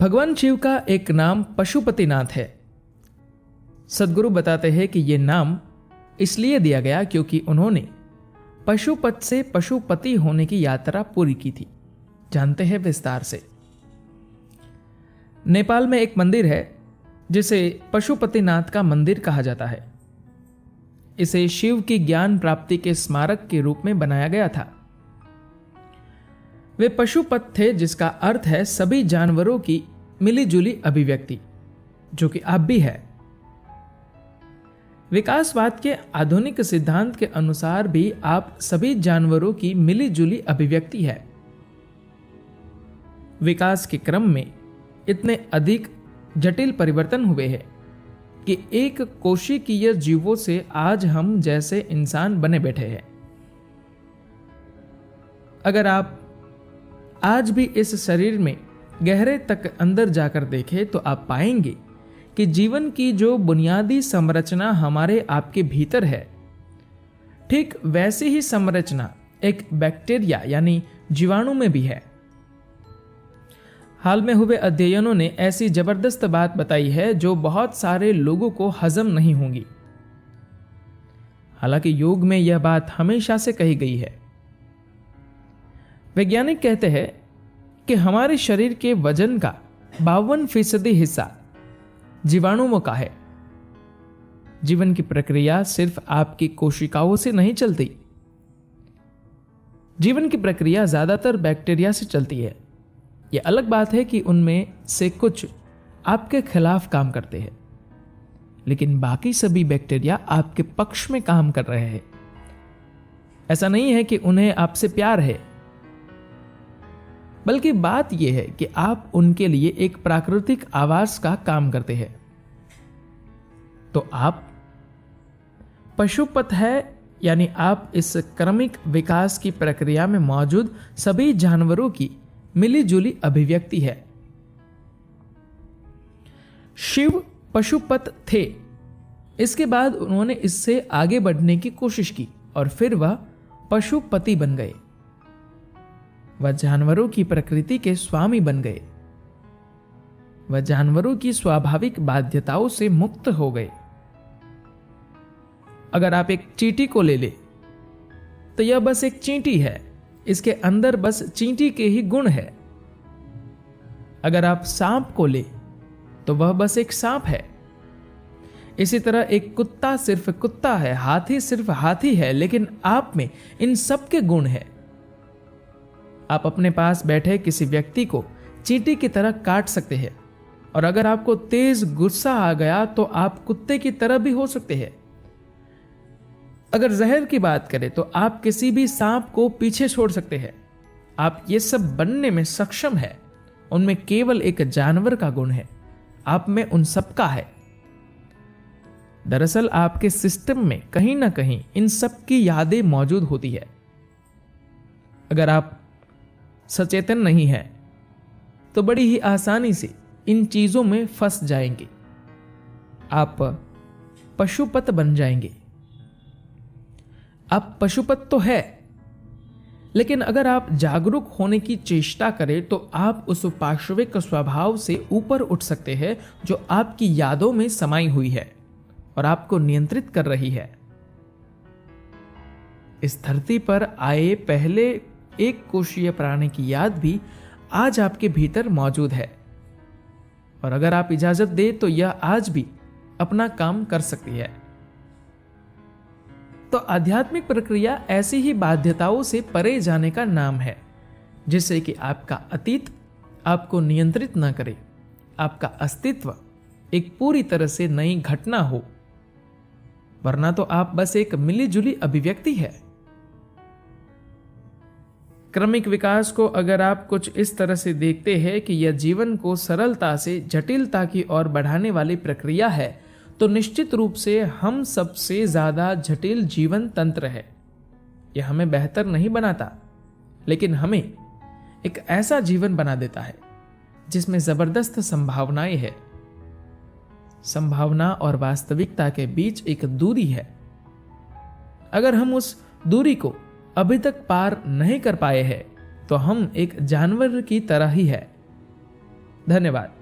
भगवान शिव का एक नाम पशुपतिनाथ है। सद्गुरु बताते हैं कि यह नाम इसलिए दिया गया क्योंकि उन्होंने पशुपत से पशुपति होने की यात्रा पूरी की थी। जानते हैं विस्तार से। नेपाल में एक मंदिर है जिसे पशुपतिनाथ का मंदिर कहा जाता है। इसे शिव की ज्ञान प्राप्ति के स्मारक के रूप में बनाया गया था। वे पशुपत थे, जिसका अर्थ है सभी जानवरों की मिलीजुली अभिव्यक्ति, जो कि आप भी है। विकासवाद के आधुनिक सिद्धांत के अनुसार भी आप सभी जानवरों की मिलीजुली अभिव्यक्ति है। विकास के क्रम में इतने अधिक जटिल परिवर्तन हुए हैं कि एक कोशिकीय जीवों से आज हम जैसे इंसान बने बैठे हैं। अगर आप आज भी इस शरीर में गहरे तक अंदर जाकर देखें तो आप पाएंगे कि जीवन की जो बुनियादी संरचना हमारे आपके भीतर है, ठीक वैसी ही संरचना एक बैक्टीरिया यानी जीवाणु में भी है। हाल में हुए अध्ययनों ने ऐसी जबरदस्त बात बताई है जो बहुत सारे लोगों को हजम नहीं होंगी। हालांकि योग में यह बात हमेशा से कही गई है। वैज्ञानिक कहते हैं कि हमारे शरीर के वजन का 52% हिस्सा जीवाणुओं का है। जीवन की प्रक्रिया सिर्फ आपकी कोशिकाओं से नहीं चलती। जीवन की प्रक्रिया ज्यादातर बैक्टीरिया से चलती है। यह अलग बात है कि उनमें से कुछ आपके खिलाफ काम करते हैं, लेकिन बाकी सभी बैक्टीरिया आपके पक्ष में काम कर रहे हैं। ऐसा नहीं है कि उन्हें आपसे प्यार है, बल्कि बात यह है कि आप उनके लिए एक प्राकृतिक आवास का काम करते हैं। तो आप पशुपत है, यानी आप इस क्रमिक विकास की प्रक्रिया में मौजूद सभी जानवरों की मिलीजुली अभिव्यक्ति है। शिव पशुपत थे। इसके बाद उन्होंने इससे आगे बढ़ने की कोशिश की और फिर वह पशुपति बन गए। वह जानवरों की प्रकृति के स्वामी बन गए। वह जानवरों की स्वाभाविक बाध्यताओं से मुक्त हो गए। अगर आप एक चींटी को ले ले तो यह बस एक चींटी है। इसके अंदर बस चींटी के ही गुण है। अगर आप सांप को ले तो वह बस एक सांप है। इसी तरह एक कुत्ता सिर्फ कुत्ता है, हाथी सिर्फ हाथी है, लेकिन आप में इन सब के गुण है। आप अपने पास बैठे किसी व्यक्ति को चींटी की तरह काट सकते हैं, और अगर आपको तेज गुस्सा आ गया तो आप कुत्ते की तरह भी हो सकते हैं। अगर जहर की बात करें तो आप किसी भी सांप को पीछे छोड़ सकते हैं। आप ये सब बनने में सक्षम है। उनमें केवल एक जानवर का गुण है, आप में उन सब का है। दरअसल आपके सिस्टम में कहीं ना कहीं इन सब की यादें मौजूद होती है। अगर आप सचेतन नहीं है तो बड़ी ही आसानी से इन चीजों में फंस जाएंगे। आप पशुपत बन जाएंगे। आप पशुपत तो है, लेकिन अगर आप जागरूक होने की चेष्टा करें तो आप उस पार्श्विक स्वभाव से ऊपर उठ सकते हैं जो आपकी यादों में समाई हुई है और आपको नियंत्रित कर रही है। इस धरती पर आए पहले एक कोशीय प्राणी की याद भी आज आपके भीतर मौजूद है, और अगर आप इजाजत दें तो यह आज भी अपना काम कर सकती है। तो आध्यात्मिक प्रक्रिया ऐसी ही बाध्यताओं से परे जाने का नाम है, जिससे कि आपका अतीत आपको नियंत्रित न करे, आपका अस्तित्व एक पूरी तरह से नई घटना हो, वरना तो आप बस एक मिलीजुली अभिव्यक्ति है। क्रमिक विकास को अगर आप कुछ इस तरह से देखते हैं कि यह जीवन को सरलता से जटिलता की ओर बढ़ाने वाली प्रक्रिया है, तो निश्चित रूप से हम सबसे ज्यादा जटिल जीवन तंत्र है। यह हमें बेहतर नहीं बनाता, लेकिन हमें एक ऐसा जीवन बना देता है जिसमें जबरदस्त संभावनाएं हैं। संभावना और वास्तविकता के बीच एक दूरी है। अगर हम उस दूरी को अभी तक पार नहीं कर पाए हैं तो हम एक जानवर की तरह ही है। धन्यवाद।